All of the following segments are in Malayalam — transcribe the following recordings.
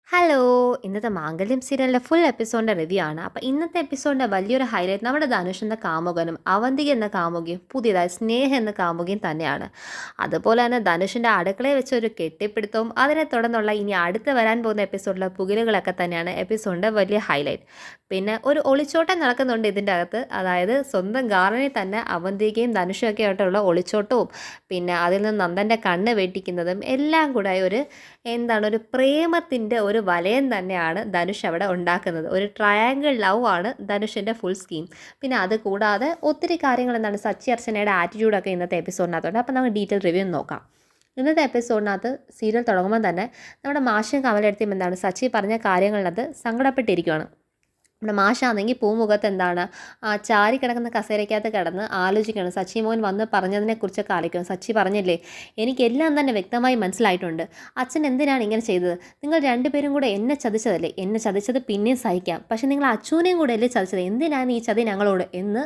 ഹലോ! ഇന്നത്തെ മാംഗല്യം സീരിയലിൻ്റെ ഫുൾ എപ്പിസോഡിൻ്റെ റിവ്യൂ ആണ്. അപ്പോൾ ഇന്നത്തെ എപ്പിസോഡിൻ്റെ വലിയൊരു ഹൈലൈറ്റ് നമ്മുടെ ധനുഷ് എന്ന കാമുകനും അവന്തിക എന്ന കാമുകിയും പുതിയതായി സ്നേഹ എന്ന കാമുകിയും തന്നെയാണ്. അതുപോലെ തന്നെ ധനുഷിൻ്റെ അടുക്കളയിൽ വെച്ച ഒരു കെട്ടിപ്പിടുത്തവും അതിനെ തുടർന്നുള്ള ഇനി അടുത്ത് വരാൻ പോകുന്ന എപ്പിസോഡിലെ പുകിലുകളൊക്കെ തന്നെയാണ് എപ്പിസോഡിൻ്റെ വലിയ ഹൈലൈറ്റ്. പിന്നെ ഒരു ഒളിച്ചോട്ടം നടക്കുന്നുണ്ട് ഇതിൻ്റെ അകത്ത്. അതായത് സ്വന്തം ഗാർഡനിൽ തന്നെ അവന്തികയും ധനുഷൊക്കെ ആയിട്ടുള്ള ഒളിച്ചോട്ടവും പിന്നെ അതിൽ നിന്ന് നന്ദൻ്റെ കണ്ണ് വെട്ടിക്കുന്നതും എല്ലാം കൂടെ ഒരു പ്രേമത്തിൻ്റെ ഒരു വലയം തന്നെയാണ് ധനുഷ് അവിടെ ഉണ്ടാക്കുന്നത്. ഒരു ട്രയാങ്കിൾ ലവ് ആണ് ധനുഷിൻ്റെ ഫുൾ സ്കീം. പിന്നെ അത് കൂടാതെ ഒത്തിരി കാര്യങ്ങൾ സച്ചി അർച്ചനയുടെ ആറ്റിറ്റ്യൂഡൊക്കെ ഇന്നത്തെ എപ്പിസോഡിനകത്തുണ്ട്. അപ്പോൾ നമുക്ക് ഡീറ്റെയിൽ റിവ്യൂ നോക്കാം. ഇന്നത്തെ എപ്പിസോഡിനകത്ത് സീരിയൽ തുടങ്ങുമ്പോൾ തന്നെ നമ്മുടെ മാഷും കമലെടുത്തിയും സച്ചി പറഞ്ഞ കാര്യങ്ങളിനകത്ത് സങ്കടപ്പെട്ടിരിക്കുകയാണ്. നമ്മുടെ മാഷാണെങ്കിൽ പൂമുഖത്ത് ചാരി കിടക്കുന്ന കസേരയ്ക്കകത്ത് കിടന്ന് ആലോചിക്കണം. സച്ചി മോൻ വന്ന് പറഞ്ഞതിനെക്കുറിച്ചൊക്കെ ആലോചിക്കണം. സച്ചി പറഞ്ഞില്ലേ, എനിക്കെല്ലാം തന്നെ വ്യക്തമായി മനസ്സിലായിട്ടുണ്ട്. അച്ഛൻ എന്തിനാണ് ഇങ്ങനെ ചെയ്തത്? നിങ്ങൾ രണ്ടുപേരും കൂടെ എന്നെ ചതിച്ചതല്ലേ? എന്നെ ചതിച്ചത് പിന്നെയും സഹിക്കാം, പക്ഷെ നിങ്ങൾ അച്ഛനെയും കൂടെ അല്ലേ ചതിച്ചത്? എന്തിനാണ് ഈ ചതി ഞങ്ങളോട് എന്ന്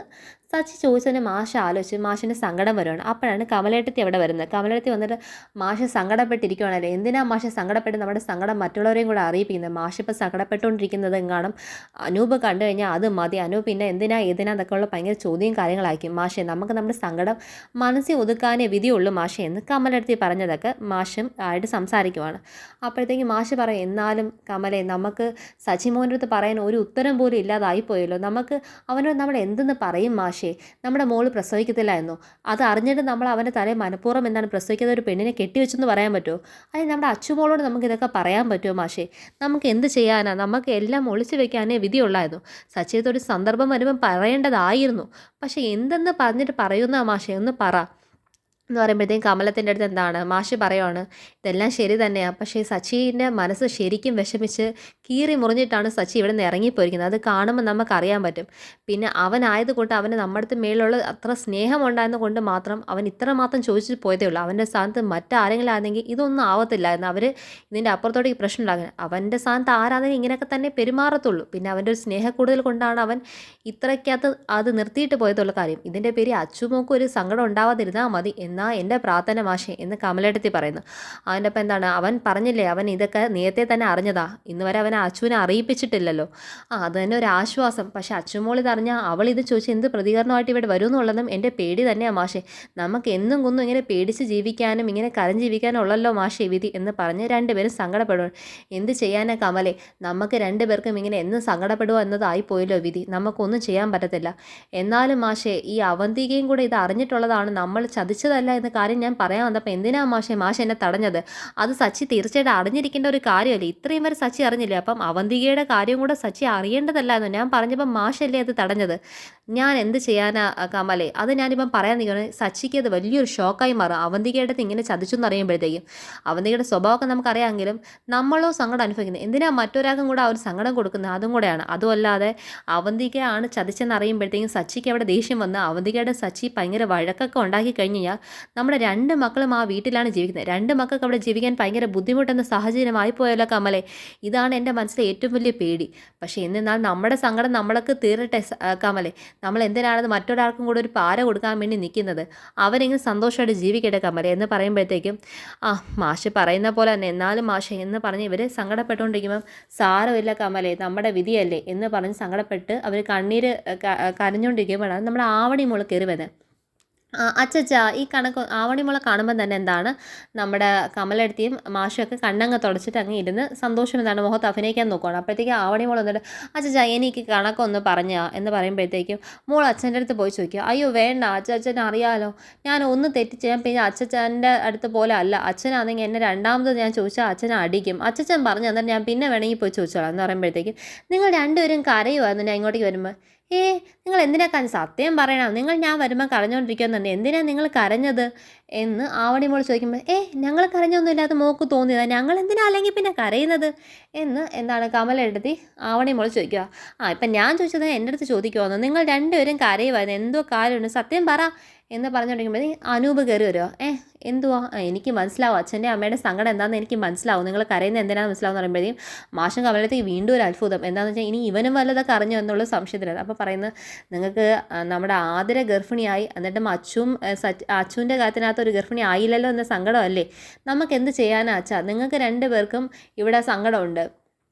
സച്ചി ചോദിച്ചതിന് മാഷ് ആലോചിച്ച് മാഷിൻ്റെ സങ്കടം വരുവാണ്. അപ്പോഴാണ് കമലേട്ടത്തി അവിടെ വരുന്നത്. കമലേട്ടത്തി വന്നിട്ട് മാഷ് സങ്കടപ്പെട്ടിരിക്കുകയാണല്ലേ, എന്തിനാ മാഷ് സങ്കടപ്പെട്ട് നമ്മുടെ സങ്കടം മറ്റുള്ളവരെയും കൂടെ അറിയിപ്പിക്കുന്നത്? മാഷ് ഇപ്പോൾ സങ്കടപ്പെട്ടുകൊണ്ടിരിക്കുന്നത് കാണും അനൂപ് കണ്ടു കഴിഞ്ഞാൽ അത് മതി. അനൂപ് പിന്നെ എന്തിനാ എന്നൊക്കെയുള്ള ഭയങ്കര ചോദ്യം കാര്യങ്ങളായിരിക്കും. മാഷെ, നമുക്ക് നമ്മുടെ സങ്കടം മനസ്സിൽ ഒതുക്കാനേ വിധിയുള്ളൂ മാഷെ എന്ന് കമലെടുത്തി പറഞ്ഞതൊക്കെ മാഷും ആയിട്ട് സംസാരിക്കുവാണ്. അപ്പോഴത്തേക്ക് മാഷ് പറയും, എന്നാലും കമലെ, നമുക്ക് സച്ചിമോൻ്റെ അടുത്ത് പറയാൻ ഒരു ഉത്തരം പോലും ഇല്ലാതായിപ്പോയല്ലോ. അവനോട് നമ്മൾ എന്തെന്ന് പറയും മാഷെ? നമ്മുടെ മോള് പ്രസവിക്കത്തില്ല എന്നോ? അത് അറിഞ്ഞിട്ട് നമ്മൾ അവൻ്റെ തലയിൽ മനഃപൂർവ്വം പ്രസവിക്കുന്ന ഒരു പെണ്ണിനെ കെട്ടിവെച്ചെന്ന് പറയാൻ പറ്റുമോ? അല്ലെങ്കിൽ നമ്മുടെ അച്ചുമോളോട് നമുക്ക് ഇതൊക്കെ പറയാൻ പറ്റുമോ മാഷെ? നമുക്ക് എന്ത് ചെയ്യാനാ? നമുക്ക് എല്ലാം ഒളിച്ചു വെക്കാനേ വിധിയുള്ളായിരുന്നു. സച്ചിയത്തൊരു സന്ദർഭം വരുമ്പം പറയേണ്ടതായിരുന്നു. പക്ഷേ എന്തെന്ന് പറഞ്ഞിട്ട് പറയുന്ന മാഷെ, ഒന്ന് പറ എന്ന് പറയുമ്പോഴത്തേക്കും കമലത്തിൻ്റെ അടുത്ത് മാഷ് പറയുവാണ്, ഇതെല്ലാം ശരി തന്നെയാണ്, പക്ഷേ സച്ചിൻ്റെ മനസ്സ് ശരിക്കും വിഷമിച്ച് കീറി മുറിഞ്ഞിട്ടാണ് സച്ചി ഇവിടെ നിന്ന് ഇറങ്ങിപ്പോയിരിക്കുന്നത്. അത് കാണുമ്പോൾ നമുക്കറിയാൻ പറ്റും. പിന്നെ അവനായതുകൊണ്ട് അവന് നമ്മുടെ അടുത്ത് മേലുള്ള അത്ര സ്നേഹമുണ്ടായിരുന്ന കൊണ്ട് മാത്രം അവൻ ഇത്രമാത്രം ചോദിച്ചിട്ട് പോയതേ ഉള്ളൂ. അവൻ്റെ സ്ഥാനത്ത് മറ്റാരെങ്കിലും ആണെങ്കിൽ ഇതൊന്നും ആവത്തില്ലായിരുന്നു. അവർ ഇതിൻ്റെ അപ്പുറത്തോട്ടേക്ക് പ്രശ്നം ഉണ്ടാകുന്നത്. അവൻ്റെ സ്ഥാനത്ത് ആരാണെങ്കിൽ ഇങ്ങനെയൊക്കെ തന്നെ പെരുമാറത്തുള്ളൂ. പിന്നെ അവൻ്റെ ഒരു സ്നേഹക്കൂടുതൽ കൊണ്ടാണ് അവൻ ഇത്രയ്ക്കകത്ത് അത് നിർത്തിയിട്ട് പോയതുള്ള കാര്യം. ഇതിൻ്റെ പേര് അച്ചുമോക്കും ഒരു സങ്കടം ഉണ്ടാവാതിരുന്നാൽ മതി എന്നാ എൻ്റെ പ്രാർത്ഥന മാഷെ എന്ന് കമലെടുത്തി പറയുന്നു. അവൻ്റെ അപ്പം അവൻ പറഞ്ഞില്ലേ, അവൻ ഇതൊക്കെ നേരത്തെ തന്നെ അറിഞ്ഞതാ, ഇന്ന് വരെ അവൻ അച്ചുവിനെ അറിയിപ്പിച്ചിട്ടില്ലല്ലോ. അത് തന്നെ ഒരു ആശ്വാസം. പക്ഷെ അച്ചുമോൾ ഇതറിഞ്ഞാൽ അവൾ ഇത് ചോദിച്ച് എന്ത് പ്രതികരണമായിട്ട് ഇവിടെ വരുമെന്നുള്ളതും എൻ്റെ പേടി തന്നെയാണ് മാഷെ. നമുക്ക് എന്നും കുന്നും ഇങ്ങനെ പേടിച്ച് ജീവിക്കാനും ഇങ്ങനെ കരഞ്ഞ് ജീവിക്കാനും ഉള്ളല്ലോ മാഷെ വിധി എന്ന് പറഞ്ഞ് രണ്ടുപേരും സങ്കടപ്പെടും. എന്ത് ചെയ്യാനാ കമലെ, നമുക്ക് രണ്ടുപേർക്കും ഇങ്ങനെ എന്നും സങ്കടപ്പെടുക എന്നതായിപ്പോയല്ലോ വിധി. നമുക്കൊന്നും ചെയ്യാൻ പറ്റത്തില്ല. എന്നാലും മാഷെ, ഈ അവന്തികയും കൂടെ ഇത് അറിഞ്ഞിട്ടുള്ളതാണ്, നമ്മൾ ചതിച്ചതല്ല എന്ന കാര്യം ഞാൻ പറയാൻ വന്നപ്പോൾ എന്തിനാ മാഷ് എന്നെ തടഞ്ഞത്? അത് സച്ചി തീർച്ചയായിട്ടും അറിഞ്ഞിരിക്കേണ്ട ഒരു കാര്യമല്ലേ? ഇത്രയും വരെ സച്ചി അറിഞ്ഞില്ലേ? അപ്പം അവന്തികയുടെ കാര്യം കൂടെ സച്ചി അറിയേണ്ടതല്ലായിരുന്നു. ഞാൻ പറഞ്ഞപ്പോൾ മാഷല്ലേ അത് തടഞ്ഞത്. ഞാൻ എന്ത് ചെയ്യാനാ കമലെ? അത് ഞാനിപ്പം പറയാൻ നിൽക്കുന്നത് സച്ചിക്ക് അത് വലിയൊരു ഷോക്കായി മാറും. അവന്തികയുടെ അടുത്ത് ഇങ്ങനെ ചതിച്ചു എന്നറിയുമ്പോഴത്തേക്കും അവന്തികയുടെ സ്വഭാവമൊക്കെ നമുക്കറിയാമെങ്കിലും നമ്മളോ സങ്കടം അനുഭവിക്കുന്നത്. എന്തിനാ മറ്റൊരാൾക്കും കൂടെ ആ ഒരു സങ്കടം കൊടുക്കുന്നത്? അതും കൂടെയാണ്. അതുമല്ലാതെ അവന്തികയാണ് ചതിച്ചെന്നറിയുമ്പോഴത്തേക്കും സച്ചിക്ക് അവിടെ ദേഷ്യം വന്ന് അവന്തികയുടെ സച്ചി ഭയങ്കര വഴക്കൊക്കെ ഉണ്ടാക്കി കഴിഞ്ഞ് കഴിഞ്ഞാൽ നമ്മുടെ രണ്ട് മക്കളും ആ വീട്ടിലാണ് ജീവിക്കുന്നത്. രണ്ട് മക്കൾക്ക് അവിടെ ജീവിക്കാൻ ഭയങ്കര ബുദ്ധിമുട്ടെന്ന സാഹചര്യമായി പോയല്ലോ കമലെ. ഇതാണ് എൻ്റെ മനസ്സിലെ ഏറ്റവും വലിയ പേടി. പക്ഷേ എന്നിരുന്നാൽ നമ്മുടെ സങ്കടം നമ്മളൊക്കെ തീരട്ടെ കമലെ. നമ്മൾ എന്തിനാണത് മറ്റൊരാൾക്കും കൂടെ ഒരു പാര കൊടുക്കാൻ വേണ്ടി നിൽക്കുന്നത്? അവരെങ്കിലും സന്തോഷമായിട്ട് ജീവിക്കട്ടെ കമലെ എന്ന് പറയുമ്പോഴത്തേക്കും മാഷ് പറയുന്ന പോലെ തന്നെ എന്നാലും മാഷ് എന്ന് പറഞ്ഞ് ഇവർ സങ്കടപ്പെട്ടുകൊണ്ടിരിക്കുമ്പം സാരമില്ല കമലെ, നമ്മുടെ വിധിയല്ലേ എന്ന് പറഞ്ഞ് സങ്കടപ്പെട്ട് അവർ കണ്ണീര് കരഞ്ഞുകൊണ്ടിരിക്കുമ്പോഴാണ് നമ്മുടെ ആവണി മോള് കയറി വരുന്നത്. അച്ചച്ച, ഈ കണക്ക് ആവണിമുള കാണുമ്പോൾ തന്നെ നമ്മുടെ കമലെടുത്തിയും മാഷൊക്കെ കണ്ണങ്ങ് തുടച്ചിട്ട് അങ്ങ് ഇരുന്ന് സന്തോഷം മുഖത്ത് അഭിനയിക്കാൻ നോക്കുകയാണ്. അപ്പോഴത്തേക്കും ആവണിമുള വന്നിട്ട് അച്ചച്ച എനിക്ക് കണക്കൊന്ന് പറഞ്ഞാ എന്ന് പറയുമ്പോഴത്തേക്കും മോൾ അച്ഛൻ്റെ അടുത്ത് പോയി ചോദിക്കുക. അയ്യോ വേണ്ട, അച്ഛൻ അറിയാലോ, ഞാൻ ഒന്ന് തെറ്റിച്ച് ഞാൻ പിന്നെ അച്ഛൻ്റെ അടുത്ത് പോലെ അല്ല. അച്ഛനാണെങ്കിൽ എന്നെ രണ്ടാമത് ഞാൻ ചോദിച്ചാൽ അച്ഛനെ അടിക്കും. അച്ഛൻ പറഞ്ഞു എന്നാൽ ഞാൻ പിന്നെ വേണമെങ്കിൽ പോയി ചോദിച്ചോളാം എന്ന് പറയുമ്പോഴത്തേക്കും നിങ്ങൾ രണ്ടുപേരും കരയുമായിരുന്നു ഞാൻ ഇങ്ങോട്ടേക്ക് വരുമ്പോൾ. നിങ്ങൾ എന്തിനാ സത്യം പറയണം, ഞാൻ വരുമ്പോൾ കരഞ്ഞുകൊണ്ടിരിക്കുന്നുണ്ട്, എന്തിനാ നിങ്ങൾ കരഞ്ഞത് എന്ന് ആവണി മോൾ ചോദിക്കുമ്പോൾ ഞങ്ങൾ കരഞ്ഞൊന്നുമില്ല, അത് മോക്ക് തോന്നിയതാണ്, ഞങ്ങൾ എന്തിനാ അല്ലെങ്കിൽ പിന്നെ കരയുന്നത് എന്ന് കമലെടുത്തി ആവണി മോൾ ചോദിക്കുക. ഇപ്പം ഞാൻ ചോദിച്ചത് എൻ്റെ അടുത്ത് ചോദിക്കുവാന്ന്, നിങ്ങൾ രണ്ടുപേരും കരയുമായിരുന്നു, എന്തോ കാര്യമുണ്ട് സത്യം പറ എന്ന് പറഞ്ഞുകൊണ്ടിരിക്കുമ്പോൾ അനൂപ് കയറി വരുമോ? എന്തുവാ? എനിക്ക് മനസ്സിലാവും, അച്ഛൻ്റെ അമ്മയുടെ സങ്കടം എന്താണെന്ന് എനിക്ക് മനസ്സിലാവും, നിങ്ങൾ കരയുന്നത് എന്തിനാണെന്ന് മനസ്സിലാവും എന്ന് പറയുമ്പോഴേക്കും മാഷം കമലത്തേക്ക് വീണ്ടും ഒരു അത്ഭുതം. എന്താണെന്ന് വെച്ചാൽ ഇനി ഇവനും വല്ലതൊക്കെ അറിഞ്ഞു എന്നുള്ള സംശയത്തിലാണ്. അപ്പോൾ പറയുന്നത് നിങ്ങൾക്ക് നമ്മുടെ ആതിര ഗർഭിണിയായി, എന്നിട്ടും അച്ചുവിൻ്റെ കാര്യത്തിനകത്ത് ഒരു ഗർഭിണി ആയില്ലല്ലോ എന്ന സങ്കടമല്ലേ? നമുക്ക് എന്ത് ചെയ്യാനാ അച്ഛാ? നിങ്ങൾക്ക് രണ്ടുപേർക്കും ഇവിടെ സങ്കടമുണ്ട്,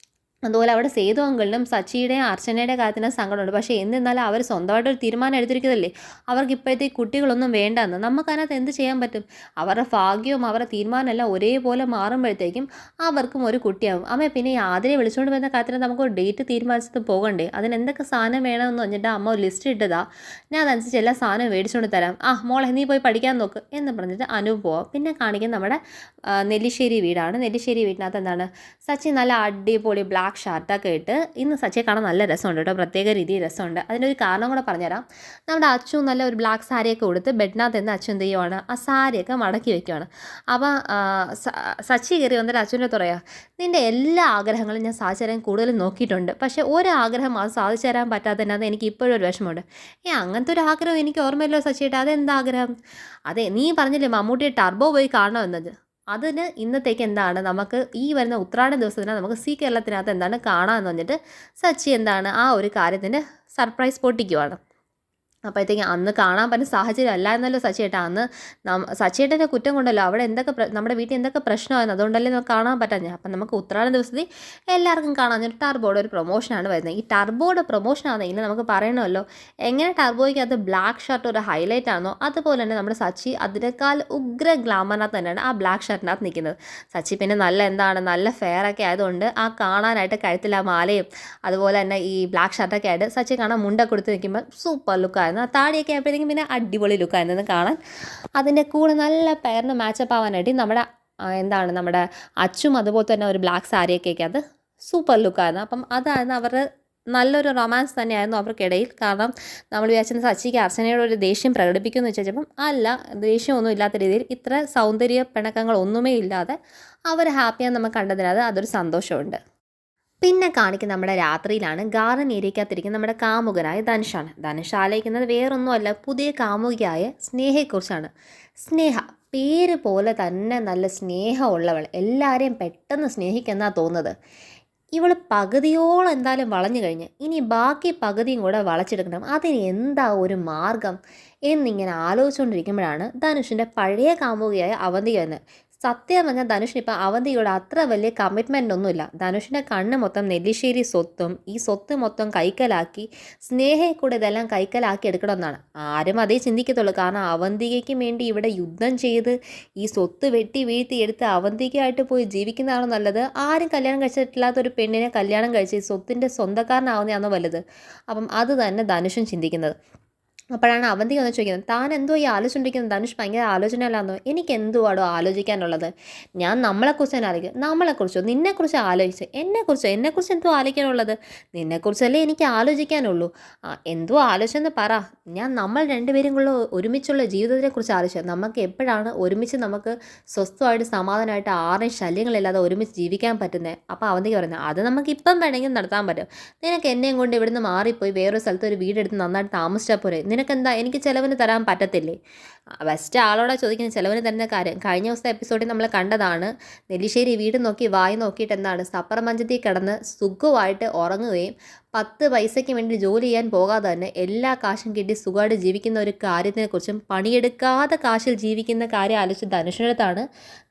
അതുപോലെ അവിടെ സേതു അങ്കിളിനും സച്ചിയുടെയും അർച്ചനയുടെ കാര്യത്തിന് സങ്കടമുണ്ട്. പക്ഷേ എന്നിരുന്നാലും അവർ സ്വന്തമായിട്ടൊരു തീരുമാനം എടുത്തിരിക്കുന്നതല്ലേ, അവർക്ക് ഇപ്പോഴത്തേക്ക് കുട്ടികളൊന്നും വേണ്ടെന്ന്. നമുക്കതിനകത്ത് എന്ത് ചെയ്യാൻ പറ്റും? അവരുടെ ഭാഗ്യവും അവരുടെ തീരുമാനമെല്ലാം ഒരേപോലെ മാറുമ്പോഴത്തേക്കും അവർക്കും ഒരു കുട്ടിയാവും. അമ്മ പിന്നെ ഈ ആതിരെ വിളിച്ചുകൊണ്ട് വരുന്ന കാര്യത്തിന് നമുക്കൊരു ഡേറ്റ് തീരുമാനിച്ചിട്ട് പോകണ്ടേ? അതിന് എന്തൊക്കെ സാധനം വേണമെന്ന് പറഞ്ഞിട്ട് അമ്മ ഒരു ലിസ്റ്റ് ഇട്ടതാ. ഞാൻ അതനുസരിച്ച് എല്ലാ സാധനവും മേടിച്ചുകൊണ്ട് തരാം. മോളെ നീ പോയി പഠിക്കാൻ നോക്ക് എന്ന് പറഞ്ഞിട്ട് അനു പോവാം. പിന്നെ കാണിക്കുന്ന നമ്മുടെ നെല്ലിശ്ശേരി വീടാണ്. നെല്ലിശ്ശേരി വീട്ടിനകത്ത് എന്താണ്, സച്ചി നല്ല അടിപൊളി ബ്ലാക്ക് ഷർട്ടൊക്കെ ഇട്ട്, ഇന്ന് സച്ചിയെ കാണാൻ നല്ല രസമുണ്ട് കേട്ടോ, പ്രത്യേക രീതിയിൽ രസമുണ്ട്. അതിൻ്റെ ഒരു കാരണം കൂടെ പറഞ്ഞുതരാം. നമ്മുടെ അച്ചു നല്ല ഒരു ബ്ലാക്ക് സാരിയൊക്കെ കൊടുത്ത് ബെഡിനകത്ത് നിന്ന് അച്ചു എന്ത് ചെയ്യുവാണ്, ആ സാരിയൊക്കെ മടക്കി വെക്കുകയാണ്. അപ്പോൾ സച്ചി കയറി വന്നിട്ട് അച്ചുവിൻ്റെ പറയാ, നിൻ്റെ എല്ലാ ആഗ്രഹങ്ങളും ഞാൻ സാധിച്ചു തരാൻ കൂടുതലും നോക്കിയിട്ടുണ്ട്, പക്ഷേ ഒരാഗ്രഹം അത് സാധിച്ചു തരാൻ പറ്റാത്തതിനകത്ത് എനിക്ക് ഇപ്പോഴും ഒരു വിഷമമുണ്ട്. അങ്ങനത്തെ ഒരു ആഗ്രഹം എനിക്ക് ഓർമ്മയില്ലോ സച്ചിയേട്ടാ, അതെന്താഗ്രഹം? അതെ, നീ പറഞ്ഞില്ലേ മമ്മൂട്ടിയെ ടർബോ പോയി കാണണമെന്നത്, അതിന് ഇന്നത്തേക്ക് എന്താണ് നമുക്ക് ഈ വരുന്ന ഉത്രാട ദിവസത്തിന് നമുക്ക് സി കേരളത്തിനകത്ത് എന്താണ് കാണാമെന്ന് പറഞ്ഞിട്ട് സച്ചി എന്താണ് ആ ഒരു കാര്യത്തിന് സർപ്രൈസ് പൊട്ടിക്കുവാണ്. അപ്പോഴത്തേക്കും അന്ന് കാണാൻ പറ്റുന്ന സാഹചര്യം അല്ല എന്നല്ലോ സച്ചിയേട്ടാ, അന്ന് സച്ചിയേട്ടൻ്റെ കുറ്റം കൊണ്ടല്ലോ അവിടെ എന്തൊക്കെ നമ്മുടെ വീട്ടിൽ എന്തൊക്കെ പ്രശ്നമായിരുന്നു, അതുകൊണ്ടല്ലേ നമുക്ക് കാണാൻ പറ്റാഞ്ഞ. അപ്പം നമുക്ക് ഉത്രാട ദിവസത്തിൽ എല്ലാവർക്കും കാണാൻ ടർബോയുടെ ഒരു പ്രൊമോഷനാണ് വരുന്നത്. ഈ ടർബോയുടെ പ്രൊമോഷൻ ആണെങ്കിൽ നമുക്ക് പറയണമല്ലോ, എങ്ങനെ ടർബോയ്ക്ക് അത് ബ്ലാക്ക് ഷർട്ട് ഒരു ഹൈലൈറ്റ് ആണോ, അതുപോലെ തന്നെ നമ്മുടെ സച്ചി അതിനേക്കാൾ ഉഗ്ര ഗ്ലാമറിനകത്ത് തന്നെയാണ് ആ ബ്ലാക്ക് ഷർട്ടിനകത്ത് നിൽക്കുന്നത്. സച്ചി പിന്നെ നല്ല ഫെയർ ഒക്കെ ആയതുകൊണ്ട് ആ കാണാനായിട്ട് കഴുത്തിൽ ആ മാലയും അതുപോലെ തന്നെ ഈ ബ്ലാക്ക് ഷർട്ടൊക്കെ ആയിട്ട് സച്ചി കാണാൻ മുണ്ടൊക്കെ കൊടുത്ത് നിൽക്കുമ്പോൾ സൂപ്പർ ലുക്കായിരുന്നു. ആ താടിയൊക്കെ ആയപ്പോഴത്തേക്കും പിന്നെ അടിപൊളി ലുക്കായിരുന്നു കാണാൻ. അതിൻ്റെ കൂടെ നല്ല പെയറിന് മാച്ചപ്പ് ആവാനായിട്ട് നമ്മുടെ അച്ചും അതുപോലെ തന്നെ ഒരു ബ്ലാക്ക് സാരിയൊക്കെ അത് സൂപ്പർ ലുക്കായിരുന്നു. അപ്പം അതായിരുന്നു അവരുടെ നല്ലൊരു റൊമാൻസ് തന്നെയായിരുന്നു അവർക്കിടയിൽ. കാരണം നമ്മൾ വിചാരിച്ചിരുന്ന സച്ചിക്ക് അർച്ചനയോട് ഒരു ദേഷ്യം പ്രകടിപ്പിക്കുമെന്ന് വെച്ചപ്പം അല്ല, ദേഷ്യമൊന്നും ഇല്ലാത്ത രീതിയിൽ ഇത്ര സൗന്ദര്യ പിണക്കങ്ങളൊന്നുമേ ഇല്ലാതെ അവർ ഹാപ്പിയാന്ന് നമുക്ക് കണ്ടതിനകത്ത് അതൊരു സന്തോഷമുണ്ട്. പിന്നെ കാണിക്കുന്ന നമ്മുടെ രാത്രിയിലാണ്. ഗാർഡൻ ഏരിയക്കകത്തിരിക്കുന്ന നമ്മുടെ കാമുകനായ ധനുഷാണ്. ധനുഷ് ആലോചിക്കുന്നത് വേറൊന്നുമല്ല, പുതിയ കാമുകിയായ സ്നേഹയെക്കുറിച്ചാണ്. സ്നേഹ പേര് പോലെ തന്നെ നല്ല സ്നേഹമുള്ളവൾ, എല്ലാവരെയും പെട്ടെന്ന് സ്നേഹിക്കെന്നാണ് തോന്നുന്നത്. ഇവൾ പകുതിയോളം എന്തായാലും വളഞ്ഞു കഴിഞ്ഞ് ഇനി ബാക്കി പകുതിയും കൂടെ വളച്ചെടുക്കണം, അതിന് എന്താ ഒരു മാർഗം എന്നിങ്ങനെ ആലോചിച്ചുകൊണ്ടിരിക്കുമ്പോഴാണ് ധനുഷിൻ്റെ പഴയ കാമുകിയായ അവന്തിക എന്ന്. സത്യം പറഞ്ഞാൽ ധനുഷിന് ഇപ്പം അവന്തിയോട് അത്ര വലിയ കമ്മിറ്റ്മെൻ്റ് ഒന്നുമില്ല. ധനുഷിൻ്റെ കണ്ണ് മൊത്തം നെല്ലിശ്ശേരി സ്വത്തും ഈ സ്വത്ത് മൊത്തം കൈക്കലാക്കി സ്നേഹയെ കൂടെ ഇതെല്ലാം കൈക്കലാക്കി എടുക്കണമെന്നാണ്. ആരും അതേ ചിന്തിക്കത്തുള്ളൂ. കാരണം അവന്തികയ്ക്ക് വേണ്ടി ഇവിടെ യുദ്ധം ചെയ്ത് ഈ സ്വത്ത് വെട്ടി വീഴ്ത്തി എടുത്ത് അവന്തികയായിട്ട് പോയി ജീവിക്കുന്നതാണോ നല്ലത്, ആരും കല്യാണം കഴിച്ചിട്ടില്ലാത്തൊരു പെണ്ണിനെ കല്യാണം കഴിച്ച് ഈ സ്വത്തിൻ്റെ സ്വന്തക്കാരനാവുന്നതാണോ വലുത്? അപ്പം അത് തന്നെ ധനുഷും ചിന്തിക്കുന്നത്. അപ്പോഴാണ് അവന്തിക ഒന്ന് ചോദിക്കുന്നത്, താൻ എന്തോ ഈ ആലോചിച്ചുകൊണ്ടിരിക്കുന്നത്? ധനുഷ് ഭയങ്കര ആലോചനയല്ലാന്നോ? എനിക്ക് എന്തുവാടോ ആലോചിക്കാനുള്ളത്? ഞാൻ നമ്മളെക്കുറിച്ച് തന്നെ ആലോചിക്കും. നമ്മളെക്കുറിച്ചോ? നിന്നെക്കുറിച്ച് ആലോചിച്ച് എന്നെക്കുറിച്ച് എന്തോ ആലോചിക്കാനുള്ളത്? നിന്നെക്കുറിച്ചല്ലേ എനിക്ക് ആലോചിക്കാനുള്ളൂ. എന്തോ ആലോചിച്ചെന്ന് പറ. നമ്മൾ രണ്ടുപേരും കൂടെ ഒരുമിച്ചുള്ള ജീവിതത്തെക്കുറിച്ച് ആലോചിച്ചത്. നമുക്ക് എപ്പോഴാണ് ഒരുമിച്ച് നമുക്ക് സ്വസ്ഥമായിട്ട് സമാധാനമായിട്ട് ആരെയും ശല്യങ്ങളില്ലാതെ ഒരുമിച്ച് ജീവിക്കാൻ പറ്റുന്നത്? അപ്പോൾ അവന്തിക പറയുന്നത്, അത് നമുക്ക് ഇപ്പം വേണമെങ്കിൽ നടത്താൻ പറ്റും. നിനക്ക് എന്നെയും കൊണ്ട് ഇവിടുന്ന് മാറിപ്പോയി വേറൊരു സ്ഥലത്ത് ഒരു വീടെടുത്ത് നന്നായിട്ട് താമസിച്ചാൽ പോരെ? നിനക്കെന്താ, എനിക്ക് ചിലവിന് തരാൻ പറ്റത്തില്ലേ? ബെസ്റ്റ് ആളോടാ ചോദിക്കുന്നത് ചിലവിന് തരുന്ന കാര്യം. കഴിഞ്ഞ ദിവസത്തെ എപ്പിസോഡിൽ നമ്മൾ കണ്ടതാണ്, നെല്ലിശ്ശേരി വീട് നോക്കി വായി നോക്കിയിട്ട് എന്താണ് സപ്പർ മഞ്ചത്തിൽ കിടന്ന് സുഖമായിട്ട് ഉറങ്ങുകയും 10 പൈസയ്ക്ക് വേണ്ടി ജോലി ചെയ്യാൻ പോകാതെ തന്നെ എല്ലാ കാശും കിട്ടി സുഖമായിട്ട് ജീവിക്കുന്ന ഒരു കാര്യത്തിനെക്കുറിച്ചും പണിയെടുക്കാതെ കാശിൽ ജീവിക്കുന്ന കാര്യം ആലോചിച്ച് ധനുഷിനടുത്താണ്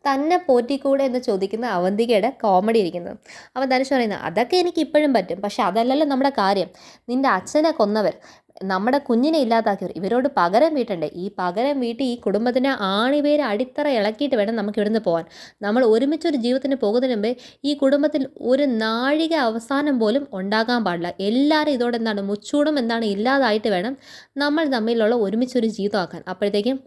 തന്നെ പോറ്റിക്കൂടെ എന്ന് ചോദിക്കുന്ന അവന്തികയുടെ കോമഡി ഇരിക്കുന്നത്. അപ്പോൾ ധനുഷ് പറയുന്നത്, അതൊക്കെ എനിക്ക് ഇപ്പോഴും പറ്റും, പക്ഷെ അതല്ലല്ലോ നമ്മുടെ കാര്യം. നിൻ്റെ അച്ഛനെ കൊന്നവർ, നമ്മുടെ കുഞ്ഞിനെ ഇല്ലാതാക്കിയവർ, ഇവരോട് പകരം വീട്ടണ്ടേ? ഈ പകരം വീട്ടി ഈ കുടുംബത്തിന് ആണിവേര് അടിത്തറ ഇളക്കിയിട്ട് വേണം നമുക്ക് ഇവിടുന്ന് പോകാൻ. നമ്മൾ ഒരുമിച്ചൊരു ജീവിതത്തിന് പോകുന്നതിന് മുമ്പേ ഈ കുടുംബത്തിൽ ഒരു നാഴിക അവസാനം പോലും ഉണ്ടാകാൻ പാടില്ല. എല്ലാവരും ഇതോടെ മുച്ചൂടും ഇല്ലാതായിട്ട് വേണം നമ്മൾ തമ്മിലുള്ള ഒരുമിച്ചൊരു ജീവിതമാക്കാൻ. അപ്പോഴത്തേക്കും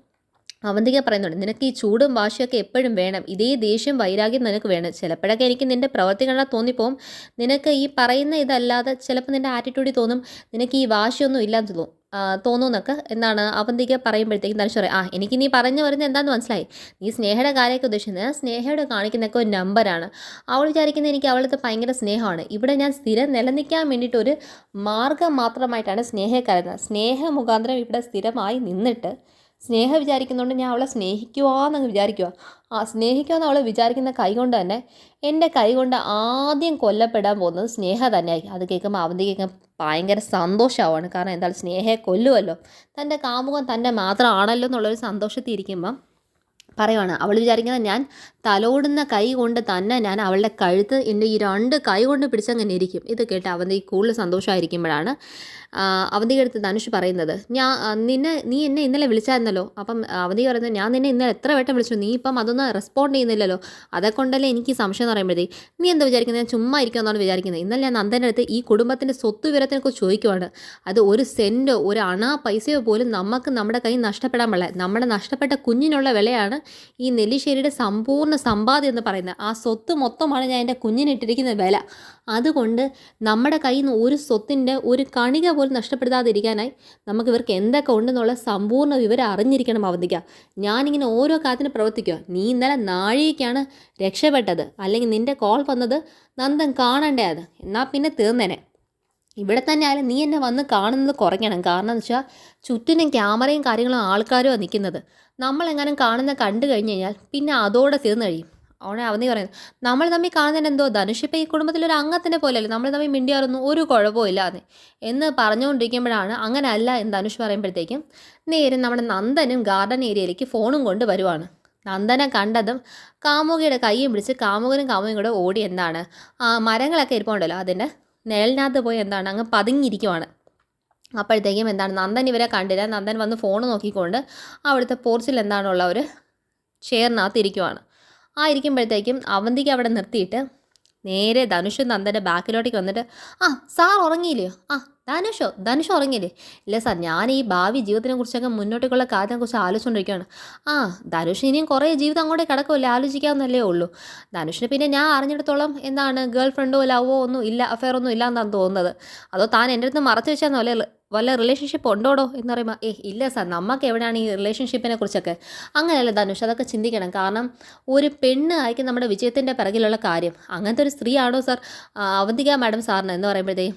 അവന്തിക പറയുന്നുണ്ട്, നിനക്ക് ഈ ചൂടും വാശിയൊക്കെ എപ്പോഴും വേണം, ഇതേ ദേഷ്യം വൈരാഗ്യം നിനക്ക് വേണം. ചിലപ്പോഴൊക്കെ എനിക്ക് നിൻ്റെ പ്രവൃത്തി കണ്ടാൽ തോന്നിപ്പോവും നിനക്ക് ഈ പറയുന്ന ഇതല്ലാതെ ചിലപ്പോൾ നിൻ്റെ ആറ്റിറ്റ്യൂഡിൽ തോന്നും നിനക്ക് ഈ വാശിയൊന്നും ഇല്ലാന്ന് തോന്നുന്നൊക്കെ അവന്തിക പറയുമ്പോഴത്തേക്കും ധനുഷ് പറയും, എനിക്ക് നീ പറഞ്ഞു വരുന്നത് എന്താണെന്ന് മനസ്സിലായി. നീ സ്നേഹയുടെ കാര്യമൊക്കെ ഉദ്ദേശിക്കുന്നത് സ്നേഹയുടെ കാണിക്കുന്നതൊക്കെ ഒരു നമ്പറാണ്. അവൾ വിചാരിക്കുന്നത് എനിക്ക് അവളത്തെ ഭയങ്കര സ്നേഹമാണ്. ഇവിടെ ഞാൻ സ്ഥിരം നിലനിൽക്കാൻ വേണ്ടിയിട്ട് ഒരു മാർഗം മാത്രമായിട്ടാണ് സ്നേഹയെ കരുതുന്നത്. സ്നേഹ മുഖാന്തരം ഇവിടെ സ്ഥിരമായി നിന്നിട്ട് സ്നേഹം വിചാരിക്കുന്നുണ്ട് ഞാൻ അവളെ സ്നേഹിക്കുവാന്നങ്ങ് വിചാരിക്കുക. സ്നേഹിക്കുമെന്ന് അവൾ വിചാരിക്കുന്ന കൈ കൊണ്ട് തന്നെ എൻ്റെ കൈ കൊണ്ട് ആദ്യം കൊല്ലപ്പെടാൻ പോകുന്നത് സ്നേഹ തന്നെയായി. അത് കേൾക്കുമ്പോൾ അവന്തിക്ക് ഭയങ്കര സന്തോഷമാവാണ്. കാരണം എന്തായാലും സ്നേഹയെ കൊല്ലുമല്ലോ, തൻ്റെ കാമുകൻ തന്നെ മാത്രമാണല്ലോ എന്നുള്ളൊരു സന്തോഷത്തിൽ ഇരിക്കുമ്പം പറയുവാണ്. അവൾ വിചാരിക്കുന്നത് ഞാൻ തലോടുന്ന കൈ കൊണ്ട് തന്നെ ഞാൻ അവളുടെ കഴുത്ത് എൻ്റെ ഈ 2 കൈ കൊണ്ട് പിടിച്ചങ്ങനെ ഇരിക്കും. ഇത് കേട്ട് അവന്തിക കൂടുതൽ സന്തോഷമായിരിക്കുമ്പോഴാണ് അവന്തിക അടുത്ത് ധനുഷ് പറയുന്നത്, നീ എന്നെ ഇന്നലെ വിളിച്ചായിരുന്നല്ലോ. അപ്പം അവന്തിക പറയുന്നത്, ഞാൻ നിന്നെ ഇന്നലെ എത്ര വട്ടം വിളിച്ചു, നീ ഇപ്പം അതൊന്നും റെസ്പോണ്ട് ചെയ്യുന്നില്ലല്ലോ, അതെക്കൊണ്ടല്ലേ എനിക്ക് ഈ സംശയം എന്ന് പറയുമ്പോഴത്തേക്ക് നീ എന്താ വിചാരിക്കുന്നത്, ഞാൻ ചുമ്മാ ഇരിക്കുമെന്നാണ് വിചാരിക്കുന്നത്. ഇന്നലെ ഞാൻ നന്ദൻ്റെ അടുത്ത് ഈ കുടുംബത്തിൻ്റെ സ്വത്ത് വിവരത്തിനെക്കുറിച്ച് ചോദിക്കുവാണ്. അത് ഒരു സെൻറ്റോ ഒരു അണാ പൈസയോ പോലും നമുക്ക് നമ്മുടെ കയ്യിൽ നഷ്ടപ്പെടാൻ പാടില്ല. നമ്മുടെ നഷ്ടപ്പെട്ട കുഞ്ഞിനുള്ള വിലയാണ് ഈ നെല്ലിശ്ശേരിയുടെ സമ്പൂർണ്ണ സമ്പാദ്യം എന്ന് പറയുന്നത്. ആ സ്വത്ത് മൊത്തമാണ് ഞാൻ എൻ്റെ കുഞ്ഞിനിട്ടിരിക്കുന്ന വില. അതുകൊണ്ട് നമ്മുടെ കയ്യിൽ നിന്ന് ഒരു സ്വത്തിൻ്റെ ഒരു കണിക പോലും നഷ്ടപ്പെടുത്താതിരിക്കാനായി നമുക്ക് ഇവർക്ക് എന്തൊക്കെ ഉണ്ടെന്നുള്ള സമ്പൂർണ്ണ വിവരം അറിഞ്ഞിരിക്കണം അവന്തിക. ഞാനിങ്ങനെ ഓരോ കാര്യത്തിന് പ്രവർത്തിക്കുക. നീ ഇന്നലെ നാഴികയ്ക്കാണ് രക്ഷപ്പെട്ടത്, അല്ലെങ്കിൽ നിൻ്റെ കോൾ വന്നത് നന്ദൻ കാണണ്ടേ അത്, എന്നാൽ പിന്നെ തീർന്നേനെ. ഇവിടെ തന്നെ ആയാലും നീ എന്നെ വന്ന് കാണുന്നത് കുറയ്ക്കണം. കാരണം എന്ന് വെച്ചാൽ ചുറ്റിനും ക്യാമറയും കാര്യങ്ങളും ആൾക്കാരും നിൽക്കുന്നത്. നമ്മളെങ്ങാനും കണ്ടു കഴിഞ്ഞ് കഴിഞ്ഞാൽ പിന്നെ അതോടെ തീർന്നു കഴിയും. അവനെ അവനീ പറയുന്നത്, നമ്മൾ തമ്മിൽ കാണുന്നതിന് എന്തോ, ധനുഷ് ഇപ്പം ഈ കുടുംബത്തിലൊരു അംഗത്തിൻ്റെ പോലെയല്ലേ, നമ്മൾ തമ്മിൽ മിണ്ടിയാറൊന്നും ഒരു കുഴപ്പമില്ല എന്ന് പറഞ്ഞുകൊണ്ടിരിക്കുമ്പോഴാണ് അങ്ങനെ അല്ല എന്ന് ധനുഷ് പറയുമ്പോഴത്തേക്കും നേരെ നമ്മുടെ നന്ദനും ഗാർഡൻ ഏരിയയിലേക്ക് ഫോണും കൊണ്ട് വരുവാണ്. നന്ദനെ കണ്ടതും കാമുകിയുടെ കൈയും പിടിച്ച് കാമുകനും കാമുകയും കൂടെ ഓടി മരങ്ങളൊക്കെ ഇരിപ്പുണ്ടല്ലോ അതിൻ്റെ നിഴലിനകത്ത് പോയി അങ്ങ് പതുങ്ങിയിരിക്കുവാണ്. അപ്പോഴത്തേക്കും നന്ദൻ ഇവരെ കണ്ടില്ല. നന്ദൻ വന്ന് ഫോൺ നോക്കിക്കൊണ്ട് അവിടുത്തെ പോർച്ചിൽ എന്താണുള്ള ഒരു ചെയറിനകത്ത് ഇരിക്കുവാണ്. ഇരിക്കുമ്പോഴത്തേക്കും അവന്തിക്ക് അവിടെ നിർത്തിയിട്ട് നേരെ ധനുഷും നന്ദൻ്റെ ബാക്കിലോട്ടേക്ക് വന്നിട്ട്, സാർ ഉറങ്ങിയില്ലയോ? ധനുഷ് ഉറങ്ങിയില്ലേ? ഇല്ല സാർ, ഞാൻ ഈ ഭാവി ജീവിതത്തിനെ കുറിച്ചൊക്കെ മുന്നോട്ടേക്കുള്ള കാര്യത്തെക്കുറിച്ച് ആലോചിച്ചുകൊണ്ടിരിക്കുകയാണ്. ധനുഷ് ഇനിയും കുറേ ജീവിതം അങ്ങോട്ടേ കിടക്കുമല്ലേ, ആലോചിക്കാവുന്നല്ലേ ഉള്ളൂ. ധനുഷിന് പിന്നെ ഞാൻ അറിഞ്ഞിടത്തോളം ഗേൾ ഫ്രണ്ടോ ലവോ ഒന്നും ഇല്ല, അഫെയർ ഒന്നും ഇല്ല എന്നാണ് തോന്നുന്നത്. അതോ താൻ എൻ്റെ അടുത്ത് മറച്ചു വെച്ചാൽ വല്ല റിലേഷൻഷിപ്പ് ഉണ്ടോടോ എന്ന് പറയുമ്പോൾ, ഇല്ല സാർ, നമുക്ക് എവിടെയാണ് ഈ റിലേഷൻഷിപ്പിനെ കുറിച്ചൊക്കെ. അങ്ങനെയല്ല ധനുഷ്, അതൊക്കെ ചിന്തിക്കണം. കാരണം ഒരു പെണ്ണ് ആയിരിക്കും നമ്മുടെ വിജയത്തിൻ്റെ പിറകിലുള്ള കാര്യം. അങ്ങനത്തെ ഒരു സ്ത്രീയാണോ സാർ അവന്തിക മാഡം സാറിന് എന്ന് പറയുമ്പോഴത്തേക്കും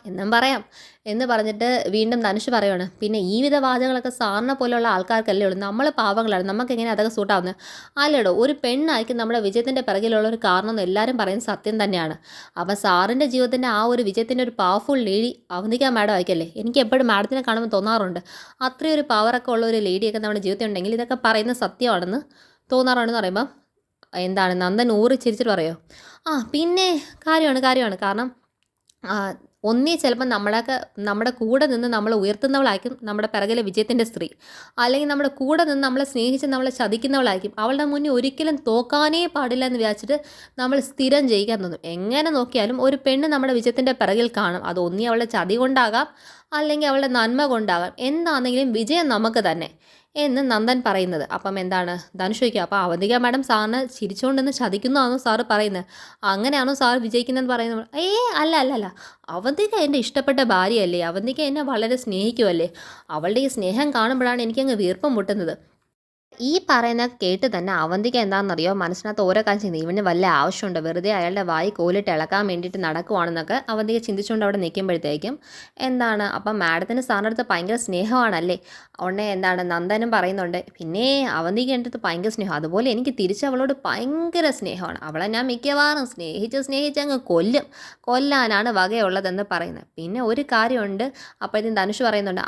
എന്നും പറയാം എന്ന് പറഞ്ഞിട്ട് വീണ്ടും ധനുഷ് പറയുവാണ്, പിന്നെ ഈ വിധ വാചകങ്ങളൊക്കെ സാറിനെ പോലെയുള്ള ആൾക്കാർക്കല്ലേ ഉള്ളൂ, നമ്മൾ പാവങ്ങളാണ്, നമുക്ക് എങ്ങനെ അതൊക്കെ സൂട്ടാവുന്നത്? അല്ലടോ, ഒരു പെണ്ണായിരിക്കും നമ്മുടെ വിജയത്തിൻ്റെ പിറകിലുള്ള ഒരു കാരണം എന്ന് എല്ലാവരും പറയുന്നത് സത്യം തന്നെയാണ്. അപ്പോൾ സാറിൻ്റെ ജീവിതത്തിൻ്റെ ആ ഒരു വിജയത്തിൻ്റെ ഒരു പവർഫുൾ ലേഡി അവന്തിക മാഡം ആയിരിക്കല്ലേ? എനിക്ക് എപ്പോഴും മാഡത്തിനെ കാണുമ്പോൾ തോന്നാറുണ്ട്, അത്രയും ഒരു പവറൊക്കെ ഉള്ള ഒരു ലേഡിയൊക്കെ നമ്മുടെ ജീവിതത്തിൽ ഉണ്ടെങ്കിൽ ഇതൊക്കെ പറയുന്നത് സത്യമാണെന്ന് തോന്നാറുണ്ടെന്ന് പറയുമ്പോൾ നന്ദൻ ഊറി ചിരിച്ചിട്ട് പറയോ, പിന്നെ കാര്യമാണ്. കാരണം ചിലപ്പോൾ നമ്മുടെ കൂടെ നിന്ന് നമ്മളെ ഉയർത്തുന്നവളായിരിക്കും നമ്മുടെ പിറകിലെ വിജയത്തിൻ്റെ സ്ത്രീ, അല്ലെങ്കിൽ നമ്മുടെ കൂടെ നിന്ന് നമ്മളെ സ്നേഹിച്ച് നമ്മളെ ചതിക്കുന്നവളായിരിക്കും. അവളുടെ മുന്നിൽ ഒരിക്കലും തോക്കാനേ പാടില്ല എന്ന് വിചാരിച്ചിട്ട് നമ്മൾ സ്ഥിരം ജയിക്കാൻ തോന്നും. എങ്ങനെ നോക്കിയാലും ഒരു പെണ്ണ് നമ്മുടെ വിജയത്തിൻ്റെ പിറകിൽ കാണും. അത് അവളുടെ ചതി കൊണ്ടാകാം, അല്ലെങ്കിൽ അവളുടെ നന്മ കൊണ്ടാകാം. എന്താണെങ്കിലും വിജയം നമുക്ക് തന്നെ എന്ന് നന്ദൻ പറയുന്നത്. അപ്പം ധനുഷ് ചോദിക്കുക, അപ്പോൾ അവന്തിക മാഡം സാറിന് ചിരിച്ചുകൊണ്ടെന്ന് ചതിക്കുന്നതാണോ സാറ് പറയുന്നത്? അങ്ങനെയാണോ സാർ വിജയിക്കുന്നതെന്ന് പറയുന്നത്? അല്ല, അവന്തിക എൻ്റെ ഇഷ്ടപ്പെട്ട ഭാര്യയല്ലേ, അവന്തിക എന്നെ വളരെ സ്നേഹിക്കുമല്ലേ, അവളുടെ ഈ സ്നേഹം കാണുമ്പോഴാണ് എനിക്കങ്ങ് വീർപ്പം മുട്ടുന്നത്. ഈ പറയുന്ന കേട്ട് തന്നെ അവന്തിക എന്താണെന്നറിയോ, മനസ്സിനകത്ത് ഓരോ കാര്യം ചെയ്യുന്നത്, ഇവന് വല്ല ആവശ്യമുണ്ടോ, വെറുതെ അയാളുടെ വായി കോലിട്ട് ഇളക്കാൻ വേണ്ടിയിട്ട് നടക്കുവാണെന്നൊക്കെ അവന്തിക ചിന്തിച്ചുകൊണ്ട് അവിടെ നിൽക്കുമ്പോഴത്തേക്കും അപ്പം മാഡത്തിന് സാറിൻ്റെ അടുത്ത് ഭയങ്കര സ്നേഹമാണല്ലേ? ഉടനെ നന്ദനും പറയുന്നുണ്ട്, പിന്നെ അവന്തിക എൻ്റെ അടുത്ത് ഭയങ്കര സ്നേഹം, അതുപോലെ എനിക്ക് തിരിച്ച് അവളോട് ഭയങ്കര സ്നേഹമാണ്. അവളെ ഞാൻ മിക്കവാറും സ്നേഹിച്ച് അങ്ങ് കൊല്ലാനാണ് വകയുള്ളതെന്ന് പറയുന്നത്. പിന്നെ ഒരു കാര്യമുണ്ട്, അപ്പോഴത്തേക്കും ധനുഷ് പറയുന്നുണ്ട്,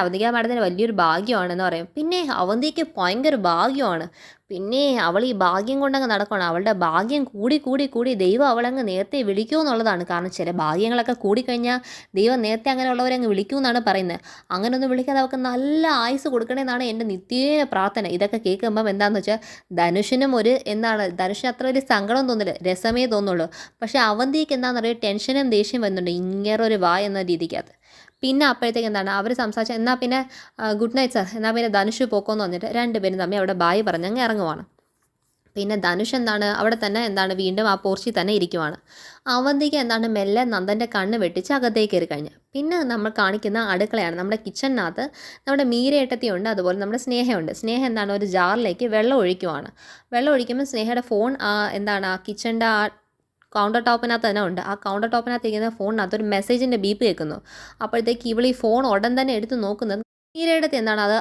അവന്തിക മാഡത്തിന് വലിയൊരു ഭാഗ്യമാണെന്ന് പറയും. പിന്നെ അവന്തിക്ക് ഭയങ്കര ഭാഗ്യമാണ്, പിന്നെ അവൾ ഈ ഭാഗ്യം കൊണ്ടങ്ങ് നടക്കണം. അവളുടെ ഭാഗ്യം കൂടി ദൈവം അവളങ്ങ് നേരത്തെ വിളിക്കുമെന്നുള്ളതാണ്. കാരണം ചില ഭാഗ്യങ്ങളൊക്കെ കൂടിക്കഴിഞ്ഞാൽ ദൈവം നേരത്തെ അങ്ങനെയുള്ളവരെ അങ്ങ് വിളിക്കുമെന്നാണ് പറയുന്നത്. അങ്ങനെയൊന്നും വിളിക്കാതെ അവൾക്ക് നല്ല ആയുസ് കൊടുക്കണമെന്നാണ് എൻ്റെ നിത്യേന പ്രാർത്ഥന. ഇതൊക്കെ കേൾക്കുമ്പം എന്താണെന്ന് വെച്ചാൽ ധനുഷിനും ധനുഷിന് അത്ര വലിയ സങ്കടം തോന്നില്ല, രസമേ തോന്നുള്ളൂ. പക്ഷേ അവന്തിക്ക് എന്താണെന്നറിയാം, ടെൻഷനും ദേഷ്യം വരുന്നുണ്ട് ഇങ്ങേറൊരു എന്ന രീതിക്കകത്ത്. പിന്നെ അപ്പോഴത്തേക്ക് അവർ സംസാരിച്ച, എന്നാൽ പിന്നെ ഗുഡ് നൈറ്റ് സാർ, എന്നാൽ പിന്നെ ധനുഷ് പോക്കോന്ന് പറഞ്ഞിട്ട് രണ്ടുപേരും തമ്മിൽ അവിടെ ബായ് പറഞ്ഞങ്ങ് ഇറങ്ങുവാണ്. പിന്നെ ധനുഷ് അവിടെ തന്നെ വീണ്ടും ആ പോർച്ചിൽ തന്നെ ഇരിക്കുവാണ്. അവന്തിക്ക് മെല്ലെ നന്ദൻ്റെ കണ്ണ് വെട്ടിച്ച് അകത്തേക്ക് കയറി കഴിഞ്ഞ്. പിന്നെ നമ്മൾ കാണിക്കുന്ന അടുക്കളയാണ്. നമ്മുടെ കിച്ചണിനകത്ത് നമ്മുടെ മീരയേട്ടത്തിയുണ്ട്, അതുപോലെ നമ്മുടെ സ്നേഹയുണ്ട്. സ്നേഹം ഒരു ജാറിലേക്ക് വെള്ളം ഒഴിക്കുവാണ്. വെള്ളം ഒഴിക്കുമ്പോൾ സ്നേഹയുടെ ഫോൺ ആ കിച്ചണിൻ്റെ കൗണ്ടർ ടോപ്പിനകത്ത് തന്നെ ഉണ്ട്. ആ കൗണ്ടർ ടോപ്പിനകത്ത് ഇരിക്കുന്ന ഫോണിനകത്ത് ഒരു മെസ്സേജിൻ്റെ ബീപ്പ് കേൾക്കുന്നു. അപ്പോഴത്തേക്ക് ഇവൾ ഈ ഫോൺ ഉടൻ തന്നെ എടുത്ത് നോക്കുന്നത് മീരയുടെ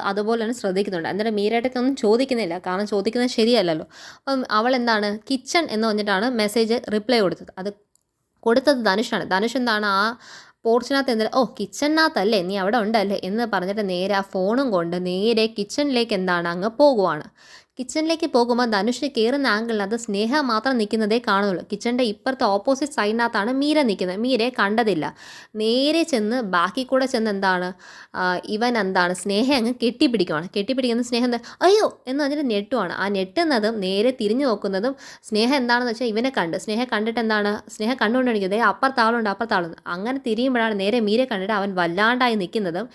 അതുപോലെ തന്നെ ശ്രദ്ധിക്കുന്നുണ്ട്. എന്നിട്ട് മീരയുടെ ഒന്നും ചോദിക്കുന്നില്ല, കാരണം ചോദിക്കുന്നത് ശരിയല്ലല്ലോ. അപ്പം അവൾ കിച്ചൺ എന്ന് പറഞ്ഞിട്ടാണ് മെസ്സേജ് റിപ്ലൈ കൊടുത്തത്. അത് കൊടുത്തത് ധനുഷാണ്. ധനുഷ് ആ പോർച്ചിനകത്ത് എന്തെങ്കിലും കിച്ചണിനകത്തല്ലേ നീ അവിടെ ഉണ്ടല്ലേ എന്ന് പറഞ്ഞിട്ട് നേരെ ആ ഫോണും കൊണ്ട് നേരെ കിച്ചണിലേക്ക് അങ്ങ് പോകുവാണ്. കിച്ചണിലേക്ക് പോകുമ്പോൾ ധനുഷ് കയറുന്ന ആംഗിളിനകത്ത് സ്നേഹ മാത്രം നിൽക്കുന്നതേ കാണുന്നുള്ളൂ. കിച്ചണിൻ്റെ ഇപ്പുറത്തെ ഓപ്പോസിറ്റ് സൈഡിനകത്താണ് മീര നിൽക്കുന്നത്. മീരയെ കണ്ടതില്ല. നേരെ ചെന്ന് ബാക്കി കൂടെ ചെന്ന് ഇവൻ സ്നേഹ അങ്ങ് കെട്ടിപ്പിടിക്കുന്ന സ്നേഹം അയ്യോ എന്ന് പറഞ്ഞിട്ട് ഞെട്ടുവാണ്. ആ ഞെട്ടുന്നതും നേരെ തിരിഞ്ഞു നോക്കുന്നതും സ്നേഹം എന്താണെന്ന് വെച്ചാൽ ഇവനെ സ്നേഹ കണ്ടിട്ട് സ്നേഹ കണ്ടുകൊണ്ടിരിക്കുന്നത് അപ്പുറത്താളുണ്ട്. അങ്ങനെ തിരിയുമ്പോഴാണ് നേരെ മീരെ കണ്ടിട്ട് അവൻ വല്ലാണ്ടായി നിൽക്കുന്നതും.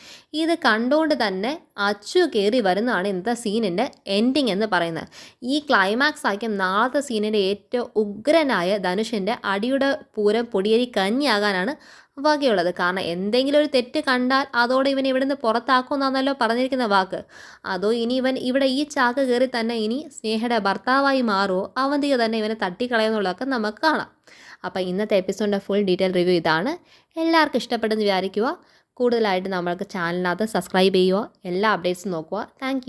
ഇത് കണ്ടുകൊണ്ട് തന്നെ അച്ചു കയറി വരുന്നതാണ് ഇന്നത്തെ സീനിൻ്റെ എൻഡിങ് എന്ന് പറയുന്നത്. ഈ ക്ലൈമാക്സ് ആയിരിക്കും നാളത്തെ സീനിൻ്റെ ഏറ്റവും ഉഗ്രനായ ധനുഷിൻ്റെ അടിയുടെ പൂരം പൊടിയേരി കഞ്ഞിയാകാനാണ് വകയുള്ളത്. കാരണം എന്തെങ്കിലും ഒരു തെറ്റ് കണ്ടാൽ അതോടെ ഇവൻ ഇവിടുന്ന് പുറത്താക്കുമെന്നാണല്ലോ പറഞ്ഞിരിക്കുന്ന വാക്ക്. അതോ ഇനി ഇവൻ ഇവിടെ ഈ ചാക്ക് കയറി തന്നെ ഇനി സ്നേഹയുടെ ഭർത്താവായി മാറുമോ, അവന്തിക തന്നെ ഇവനെ തട്ടിക്കളയുന്നുള്ളതൊക്കെ നമുക്ക് കാണാം. അപ്പോൾ ഇന്നത്തെ എപ്പിസോഡിൻ്റെ ഫുൾ ഡീറ്റെയിൽ റിവ്യൂ ഇതാണ്. എല്ലാവർക്കും ഇഷ്ടപ്പെട്ടെന്ന് വിചാരിക്കുക. കൂടുതലായിട്ട് നമ്മൾക്ക് ചാനലിനകത്ത് സബ്സ്ക്രൈബ് ചെയ്യുക, എല്ലാ അപ്ഡേറ്റ്സും നോക്കുക. താങ്ക്